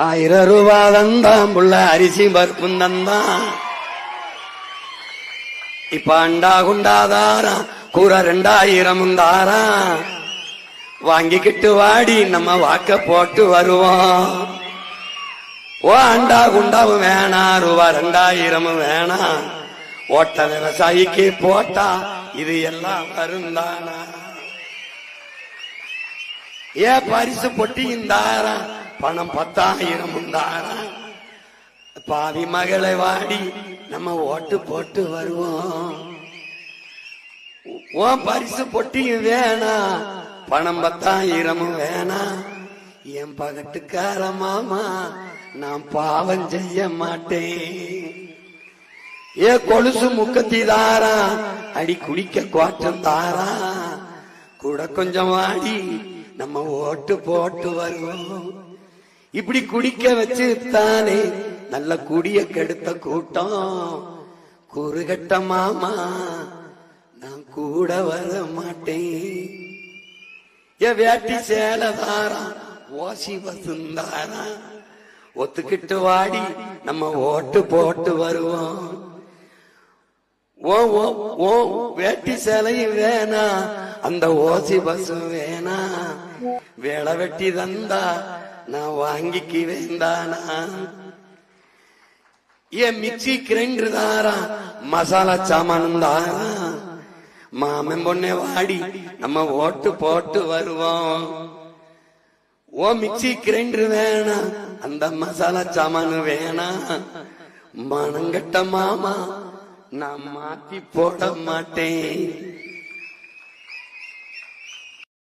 1000 ரூபா தந்தான் புள்ள அரிசி பருப்பும் தந்தான். இப்ப அண்டா குண்டாதாரா கூற 2000 தாரா. வாங்கிக்கிட்டு வாடி நம்ம வாக்க போட்டு வருவோம். ஓ அண்டா குண்டாவும் வேணா ரூபா 2000 வேணா. ஓட்ட விவசாயிக்கு போட்டா இது எல்லாம் வருந்தானா. ஏ பரிசு பொட்டியும் தாரா பணம் 10,000 தாரா. பாவி மகளை வாடி நம்ம ஓட்டு போட்டு வருவோம். ஓ பரிசு பொட்டியும் வேணா பணம் 10,000 வேணா. என் பகட்டுக்கார மாமா நான் பாவம் செய்ய மாட்டேன். ஏ கொலுசு முக்கத்தி தாரா அடி குடிக்க குவாட்டம் தாரா. கூட கொஞ்சம் வாடி நம்ம ஓட்டு போட்டு வருவோம். இப்படி குடிக்க வச்சு தானே நல்ல குடிய கெடுத்த கூட்டம். கூறுகட்ட மாமா நான் கூட வர மாட்டேன். ஏ வேட்டி சேலதாரா ஓசி வசுந்தாரா. ஒத்துக்கிட்டு வாடி நம்ம ஓட்டு போட்டு வருவோம். ஓ ஓ ஓ வேட்டி சேலையும் வேணா அந்த ஓசி பஸ்ஸும் வேணா. வேலை வெட்டி தந்தா நான் வாங்கிக்கு வேண்டானா. ஏன் மிக்சி கிரைண்டர் தாரா மசாலா சாமானும் தாரா. மாமன் பொண்ணே வாடி நம்ம ஓட்டு போட்டு வருவோம். ஓ மிக்சி கிரைண்டர் வேணா அந்த மசாலா சாமானு வேணா. மனங்கட்ட மாமா நான் மாத்தி போட மாட்டேன்.